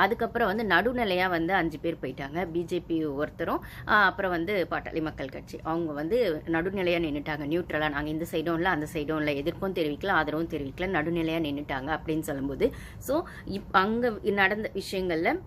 அதுக்கப்புறம் வந்து நடுநிலையாக வந்து 5 பேர் போயிட்டாங்க. பிஜேபி ஒருத்தரும் அப்புறம் வந்து பாட்டாளி மக்கள் கட்சி அவங்க வந்து நடுநிலையாக நின்றுட்டாங்க. நியூட்ரலாக நாங்கள் இந்த சைடும் இல்லை அந்த சைடும் இல்லை, எதிர்ப்பும் தெரிவிக்கல ஆதரவும் தெரிவிக்கல, நடுநிலையாக நின்றுட்டாங்க அப்படின்னு சொல்லும்போது ஸோ அங்கே நடந்த விஷயங்களில்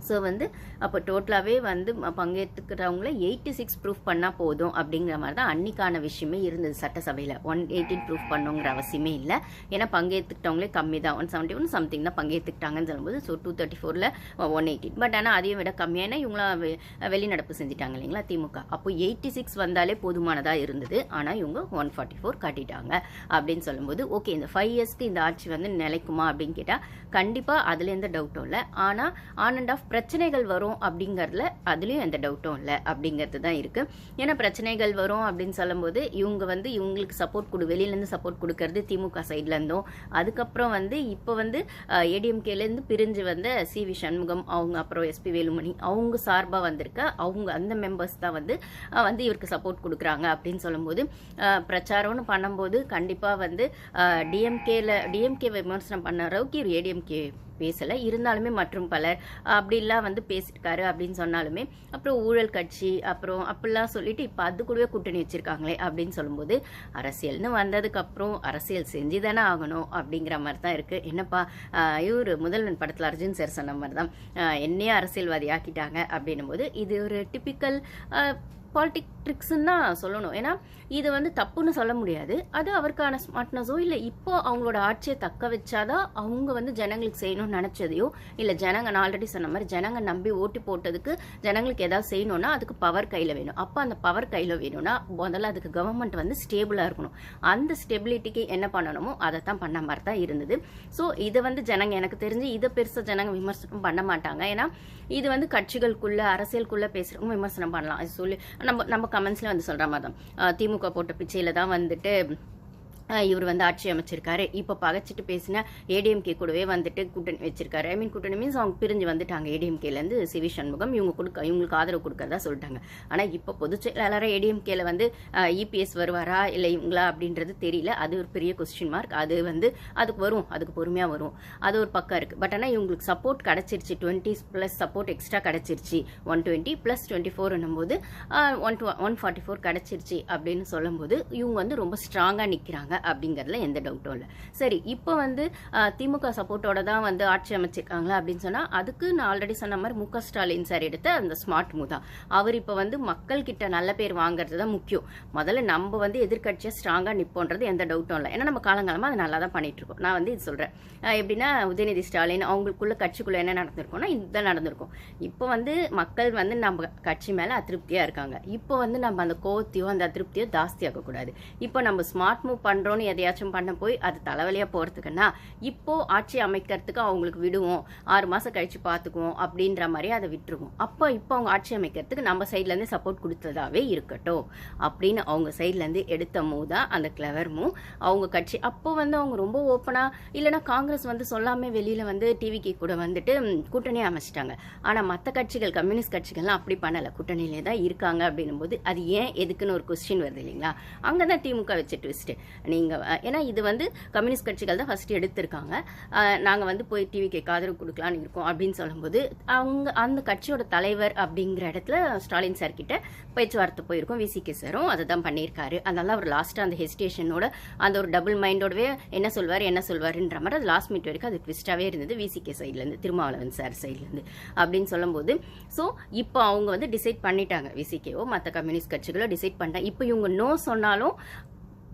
ஸோ வந்து அப்போ டோட்டலாகவே வந்து பங்கேற்றுக்கிறவங்கள 86 ப்ரூஃப் பண்ணால் போதும் அப்படிங்கிற மாதிரி தான் அன்னைக்கான விஷயமே இருந்தது சட்டசபையில். 118 ப்ரூஃப் பண்ணுங்கிற அவசியமே இல்லை. ஏன்னா பங்கேற்றுக்கிட்டவங்களே கம்மி தான், 171 சம்திங் தான் பங்கேற்றுக்கிட்டாங்கன்னு சொல்லும்போது ஸோ 234ல் 118. பட் ஆனால் அதையும் விட கம்மியான இவங்களாம் வெளிநடப்பு செஞ்சுட்டாங்க இல்லைங்களா திமுக. அப்போ 86 வந்தாலே போதுமானதாக இருந்தது. ஆனால் இவங்க 144 காட்டிட்டாங்க அப்படின்னு சொல்லும்போது ஓகே இந்த 5 இயர்ஸ்க்கு இந்த ஆட்சி வந்து நிலைக்குமா அப்படின்னு கேட்டால் கண்டிப்பாக அதில் எந்த டவுட்டும் இல்லை. ஆனால் ஆன் அண்ட் ஆஃப் பிரச்சனைகள் வரும் அப்படிங்கிறதுல அதுலேயும் எந்த டவுட்டும் இல்லை அப்படிங்கிறது தான் இருக்குது. ஏன்னா பிரச்சனைகள் வரும் அப்படின்னு சொல்லும்போது இவங்க வந்து இவங்களுக்கு சப்போர்ட் வெளியிலேருந்து சப்போர்ட் கொடுக்கறது திமுக சைட்லேருந்தும், அதுக்கப்புறம் வந்து இப்போ வந்து ஏடிஎம்கேலேருந்து பிரிஞ்சு வந்த சி.வி. சண்முகம் அவங்க அப்புறம் எஸ்பி வேலுமணி அவங்க சார்பாக வந்திருக்க அவங்க அந்த மெம்பர்ஸ் தான் வந்து இவருக்கு சப்போர்ட் கொடுக்குறாங்க அப்படின்னு சொல்லும்போது பிரச்சாரம்னு பண்ணும்போது கண்டிப்பாக வந்து டிஎம்கே விமர்சனம் பண்ண அளவுக்கு ஏடிஎம்கே பேசலை. இருந்தாலுமே மற்றும் பலர் அப்படிலாம் வந்து பேசியிருக்காரு அப்படின்னு சொன்னாலுமே அப்புறம் ஊழல் கட்சி அப்புறம் அப்படிலாம் சொல்லிட்டு இப்போ அது கூடவே கூட்டணி வச்சிருக்காங்களே அப்படின்னு சொல்லும்போது அரசியல்னு வந்ததுக்கப்புறம் அரசியல் செஞ்சு தானே ஆகணும் அப்படிங்கிற மாதிரி தான் இருக்குது. என்னப்பா இவர் முதல்வன் படத்தில் அர்ஜுன் சார் சொன்ன மாதிரி தான் என்னையே அரசியல்வாதி ஆக்கிட்டாங்க அப்படின்னும் போது இது ஒரு டிப்பிக்கல் பாலிடிக்ஸ்ன்னு தான் சொல்லணும். ஏன்னா இது வந்து தப்புன்னு சொல்ல முடியாது. அது அவருக்கான ஸ்மார்ட்னஸோ இல்லை இப்போ அவங்களோட ஆட்சியை தக்க வச்சாதான் அவங்க வந்து ஜனங்களுக்கு செய்யணும்னு நினச்சதையோ இல்லை ஜனங்க நான் ஆல்ரெடி சொன்ன மாதிரி ஜனங்க நம்பி ஓட்டு போட்டதுக்கு ஜனங்களுக்கு ஏதாவது செய்யணும்னா அதுக்கு பவர் கையில் வேணும். அப்போ அந்த பவர் கையில் வேணும்னா முதல்ல அதுக்கு கவர்மெண்ட் வந்து ஸ்டேபிளாக இருக்கணும். அந்த ஸ்டெபிலிட்டிக்கு என்ன பண்ணணுமோ அதை தான் பண்ண மாதிரி தான் இருந்தது. ஸோ இதை வந்து ஜனங்க எனக்கு தெரிஞ்சு இதை பெருசாக ஜனங்க விமர்சனம் பண்ண மாட்டாங்க. ஏன்னா இது வந்து கட்சிகளுக்குள்ள அரசியலுக்குள்ள பேசுறவங்க விமர்சனம் பண்ணலாம். அது சொல்லி நம்ம கமெண்ட்ஸ்ல வந்து சொல்ற மாதிரி தான் திமுக போட்ட பிச்சையில தான் வந்துட்டு இவர் வந்து ஆட்சி அமைச்சிருக்காரு. இப்போ பகைச்சிட்டு பேசின ஏடிஎம்கே கூடவே வந்துட்டு கூட்டணி வச்சிருக்காரு. ஐ மீன் கூட்டணி மீன்ஸ் அவங்க பிரிஞ்சு வந்துட்டாங்க ஏடிஎம்கேலேருந்து சி.வி. சண்முகம் இவங்களுக்கு ஆதரவு கொடுக்கறதா சொல்லிட்டாங்க. ஆனால் இப்போ பொதுச் செயலாளராக ஏடிஎம்கேல வந்து இபிஎஸ் வருவாரா இல்லை இவங்களா அப்படின்றது தெரியல. அது ஒரு பெரிய கொஸ்டின் மார்க். அது வந்து அதுக்கு பொறுமையாக வரும். அது ஒரு பக்கம் இருக்குது. பட் ஆனால் இவங்களுக்கு சப்போர்ட் கிடச்சிருச்சு. 20+ சப்போர்ட் எக்ஸ்ட்ரா கிடச்சிருச்சு. 120 + 24 போது 144 கிடச்சிருச்சு அப்படின்னு சொல்லும்போது இவங்க வந்து ரொம்ப ஸ்ட்ராங்காக நிற்கிறாங்க அப்படிங்கிறதுல எந்த டவுட்டும் இல்லை. சரி இப்போ வந்து திமுக சப்போர்ட்டோட தான் வந்து ஆட்சி அமைச்சிருக்காங்களா அப்படின்னு சொன்னால் அதுக்கு நான் ஆல்ரெடி சொன்ன மாதிரி மு.க. ஸ்டாலின் சார் எடுத்த அந்த ஸ்மார்ட் மூவ் தான். அவர் இப்போ வந்து மக்கள் கிட்ட நல்ல பேர் வாங்குறது தான் முக்கியம். முதல்ல நம்ம வந்து எதிர்கட்சியாக ஸ்ட்ராங்காக நிற்போன்றது எந்த டவுட்டும் இல்லை. ஏன்னா நம்ம காலங்காலமாக அதை நல்லா தான் பண்ணிட்டு இருக்கோம். நான் வந்து இது சொல்கிறேன் எப்படின்னா உதயநிதி ஸ்டாலின் அவங்களுக்குள்ள கட்சிக்குள்ள என்ன நடந்திருக்கோம்னா இதுதான் நடந்திருக்கும். இப்போ வந்து மக்கள் வந்து நம்ம கட்சி மேலே அதிருப்தியாக இருக்காங்க. இப்போ வந்து நம்ம அந்த கோவத்தையோ அந்த அதிருப்தியோ ஜாஸ்தியாகக்கூடாது. இப்போ நம்ம ஸ்மார்ட் மூவ் பண்ணுறோம் எதையாச்சும் பண்ண போய் அது தலைவலியா போறதுக்குன்னா இப்போ ஆட்சி அமைக்கிறதுக்கு அவங்களுக்கு விடுவோம், 6 மாசம் கழிச்சு பார்த்துக்குவோம் அப்படின்ற மாதிரி அதை விட்டுருவோம். இப்போ அவங்க ஆட்சி அமைக்கிறதுக்கு நம்ம சைட்ல இருந்து சப்போர்ட் கொடுத்ததாவே இருக்கட்டும் அப்படின்னு அவங்க சைட்ல இருந்து எடுத்த மூவ் தான் அந்த கிளவர் மூவ். அவங்க கட்சி அப்போ வந்து அவங்க ரொம்ப ஓப்பனா இல்லைன்னா காங்கிரஸ் வந்து சொல்லாம வெளியில வந்து டிவிக்கு கூட வந்துட்டு கூட்டணியை அமைச்சிட்டாங்க. ஆனா மற்ற கட்சிகள் கம்யூனிஸ்ட் கட்சிகள்லாம் அப்படி பண்ணல, கூட்டணியிலே தான் இருக்காங்க அப்படின்னும் போது அது ஏன் எதுக்குன்னு ஒரு கொஸ்டின் வருது இல்லைங்களா. அங்கதான் திமுக வச்சு ட்விஸ்ட். ஏன்னா இது வந்து கம்யூனிஸ்ட் கட்சிகள் தான் ஃபர்ஸ்ட் எடுத்திருக்காங்க. நாங்கள் வந்து போய் டிவிக்கு ஆதரவு கொடுக்கலான்னு இருக்கோம் அப்படின்னு சொல்லும்போது அவங்க அந்த கட்சியோட தலைவர் அப்படிங்கிற இடத்துல ஸ்டாலின் சார் கிட்ட பேச்சுவார்த்தை போயிருக்கோம். விசிகே சாரும் அதை தான் பண்ணியிருக்காரு. அதனால அவர் லாஸ்ட்டாக அந்த ஹெசிடேஷனோட அந்த ஒரு டபுள் மைண்டோடவே என்ன சொல்வாருன்ற மாதிரி அது லாஸ்ட் மினிட் வரைக்கும் அது ட்விஸ்டாகவே இருந்தது விசிகே சைட்லேருந்து திருமாவளவன் சார் சைட்லேருந்து அப்படின்னு சொல்லும்போது ஸோ இப்போ அவங்க வந்து டிசைட் பண்ணிட்டாங்க. விசிகேவோ மற்ற கம்யூனிஸ்ட் கட்சிகளோ டிசைட் பண்ணிட்டாங்க. இப்போ இவங்க நோ சொன்னாலும்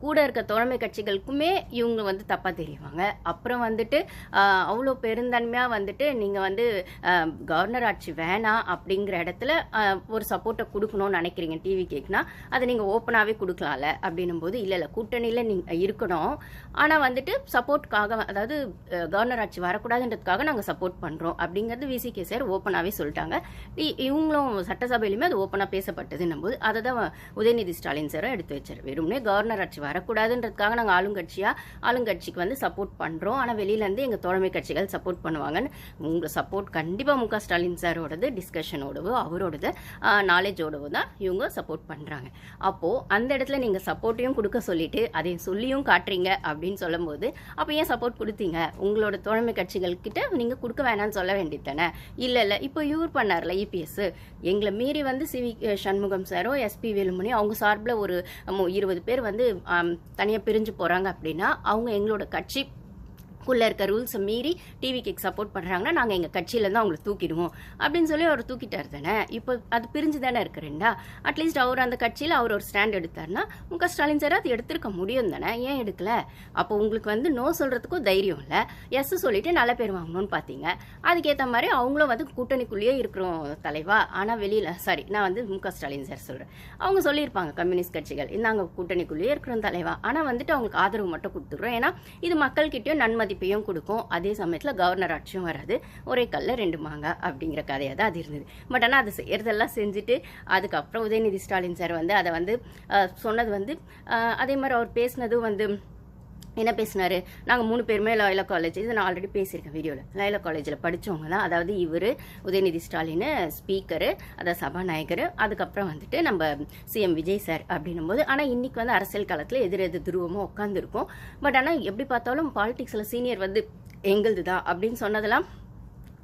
கூட இருக்க தோழமை கட்சிகளுக்குமே இவங்க வந்து தப்பாக தெரியுவாங்க. அப்புறம் வந்துட்டு அவ்வளோ பெருந்தன்மையாக வந்துட்டு நீங்கள் வந்து கவர்னர் ஆட்சி வேணாம் அப்படிங்கிற இடத்துல ஒரு சப்போர்ட்டை கொடுக்கணும்னு நினைக்கிறீங்க டிவி கேட்குனா அதை நீங்கள் ஓப்பனாகவே கொடுக்கலாம்ல அப்படின்னும் போது இல்லை கூட்டணியில் நீங்கள் இருக்கணும். ஆனால் வந்துட்டு சப்போர்ட்டுக்காக அதாவது கவர்னர் ஆட்சி வரக்கூடாதுன்றதுக்காக நாங்கள் சப்போர்ட் பண்ணுறோம் அப்படிங்கிறது விசிகே சார் ஓப்பனாகவே சொல்லிட்டாங்க. இவங்களும் சட்டசபையிலுமே அது ஓப்பனாக பேசப்பட்டதுன்னும் போது அதை தான் உதயநிதி ஸ்டாலின் சாரும் எடுத்து வச்சார். வெறும்னே கவர்னர் ஆட்சி வரக்கூடாதுன்றதுக்காக நாங்கள் ஆளுங்கட்சிக்கு வந்து சப்போர்ட் பண்ணுறோம். ஆனால் வெளியிலேருந்து எங்கள் தோழமை கட்சிகள் சப்போர்ட் பண்ணுவாங்கன்னு உங்கள் சப்போர்ட் கண்டிப்பாக மு க ஸ்டாலின் சாரோடது டிஸ்கஷனோடவோ அவரோடது நாலேஜோடவோ தான் இவங்க சப்போர்ட் பண்ணுறாங்க. அப்போது அந்த இடத்துல நீங்கள் சப்போர்ட்டையும் கொடுக்க சொல்லிட்டு அதையும் சொல்லியும் காட்டுறீங்க அப்படின்னு சொல்லும்போது அப்போ ஏன் சப்போர்ட் கொடுத்தீங்க? உங்களோட தோழமை கட்சிகள்கிட்ட நீங்கள் கொடுக்க வேணாம்னு சொல்ல வேண்டியது தானே? இல்லை இப்போ இவர் பண்ணார்ல இபிஎஸ், எங்களை மீறி வந்து சிவி சண்முகம் சாரோ எஸ்பி வேலுமணி அவங்க சார்பில் ஒரு 20 பேர் வந்து தனியாக பிரிஞ்சு போகிறாங்க அப்படின்னா அவங்க எங்களோட கட்சி குள்ளே இருக்க ரூல்ஸை மீறி டிவிக்கு சப்போர்ட் பண்ணுறாங்கன்னா நாங்கள் எங்கள் கட்சியிலேருந்து அவங்களை தூக்கிடுவோம் அப்படின்னு சொல்லி அவர் தூக்கிட்டார் தானே. இப்போ அது பிரிஞ்சு தானே இருக்கிறேன்டா. அட்லீஸ்ட் அவர் அந்த கட்சியில் அவர் ஒரு ஸ்டாண்ட் எடுத்தார்னா மு க ஸ்டாலின் சார் அது எடுத்திருக்க முடியும் தானே, ஏன் எடுக்கல? அப்போ உங்களுக்கு வந்து நோ சொல்கிறதுக்கும் தைரியம் இல்லை, எஸ் சொல்லிட்டு நல்ல பேர் வாங்கணும்னு பார்த்தீங்க. அதுக்கேற்ற மாதிரி அவங்களும் வந்து கூட்டணிக்குள்ளேயே இருக்கிறோம் தலைவா. ஆனால் வெளியில் நான் வந்து மு க ஸ்டாலின் சார் சொல்கிறேன், அவங்க சொல்லியிருப்பாங்க கம்யூனிஸ்ட் கட்சிகள் நாங்கள் கூட்டணிக்குள்ளேயே இருக்கிறோம் தலைவா, ஆனால் வந்துட்டு அவங்களுக்கு ஆதரவு மட்டும் கொடுத்துட்றோம். ஏன்னா இது மக்கள்கிட்டயும் நன்மதிப்பையும் கொடுக்கும், அதே சமயத்தில் கவர்னர் ஆட்சியும் வராது, ஒரே கல்ல 2 மாங்காய் அப்படிங்கிற கதையாக தான் அது இருந்தது. பட் ஆனால் அது செய்யறதெல்லாம் செஞ்சுட்டு அதுக்கப்புறம் உதயநிதி ஸ்டாலின் சார் வந்து அதை வந்து சொன்னது வந்து அதே மாதிரி அவர் பேசினதும் வந்து என்ன பேசினாரு, நாங்கள் 3 பேருமே லாயலா காலேஜ், இது நான் ஆல்ரெடி பேசியிருக்கேன் வீடியோவில், லாயலா காலேஜில் படித்தவங்க தான். அதாவது இவர் உதயநிதி ஸ்டாலின் ஸ்பீக்கரு, அதாவது சபாநாயகர், அதுக்கப்புறம் வந்துட்டு நம்ம சிஎம் விஜய் சார் அப்படின்னும் போது. ஆனால் இன்னைக்கு வந்து அரசியல் காலத்தில் எதிர் துருவமாக உட்காந்துருக்கும். பட் ஆனால் எப்படி பார்த்தாலும் பாலிடிக்ஸில் சீனியர் வந்து எங்களுது தான் அப்படின்னு சொன்னதெல்லாம்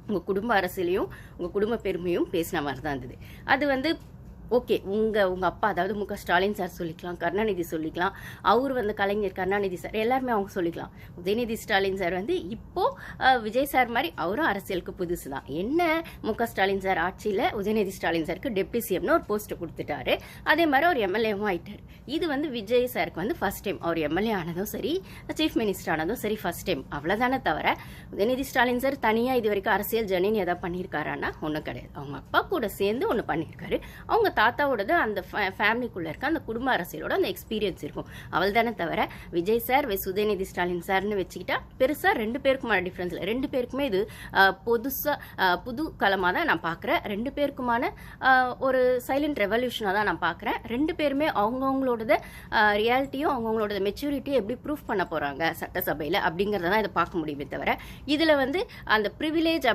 உங்கள் குடும்ப அரசியலையும் உங்கள் குடும்ப பெருமையும் பேசின மாதிரி தான் இருந்தது. அது வந்து ஓகே, உங்கள் அப்பா அதாவது மு க ஸ்டாலின் சார் சொல்லிக்கலாம், கருணாநிதி சொல்லிக்கலாம், அவர் வந்து கலைஞர் கருணாநிதி சார் எல்லாருமே அவங்க சொல்லிக்கலாம். உதயநிதி ஸ்டாலின் சார் வந்து இப்போது விஜய் சார் மாதிரி அவரும் அரசியலுக்கு புதுசு தான். என்ன மு க ஸ்டாலின் சார் ஆட்சியில் உதயநிதி ஸ்டாலின் சாருக்கு டெப்டி சிஎம்னு ஒரு போஸ்ட்டை கொடுத்துட்டாரு, அதே மாதிரி அவர் எம்எல்ஏவும் ஆயிட்டார். இது வந்து விஜய் சாருக்கு வந்து ஃபர்ஸ்ட் டைம் அவர் எம்எல்ஏ ஆனதும் சரி சீஃப் மினிஸ்டர் ஆனதும் சரி ஃபர்ஸ்ட் டைம், அவ்வளோதானே தவிர உதயநிதி ஸ்டாலின் சார் தனியாக இது வரைக்கும் அரசியல் ஜர்னின்னு எதாவது பண்ணியிருக்காரான்னா ஒன்றும் கிடையாது. அவங்க அப்பா கூட சேர்ந்து ஒன்று பண்ணியிருக்காரு, அவங்க தாத்தாவோடது அந்த ஃபேமிலிக்குள்ளே இருக்க அந்த குடும்ப அரசியலோட அந்த எக்ஸ்பீரியன்ஸ் இருக்கும், அவள் தானே தவிர விஜய் சார் உதயநிதி ஸ்டாலின் சார்னு வச்சுக்கிட்டா பெருசாக 2 பேருக்குமான டிஃப்ரென்ஸ் இல்லை. 2 பேருக்குமே இது புது களமாக தான் நான் பார்க்குறேன். 2 பேருக்குமான ஒரு சைலண்ட் ரெவல்யூஷனாக தான் நான் பார்க்குறேன். 2 பேருமே அவங்கவுங்களோட ரியாலிட்டியும் அவங்கவுங்களோட மெச்சூரிட்டியும் எப்படி ப்ரூஃப் பண்ண போகிறாங்க சட்டசபையில் அப்படிங்கிறத தான் இதை பார்க்க முடியுமே தவிர இதில் வந்து அந்த ப்ரிவிலேஜ்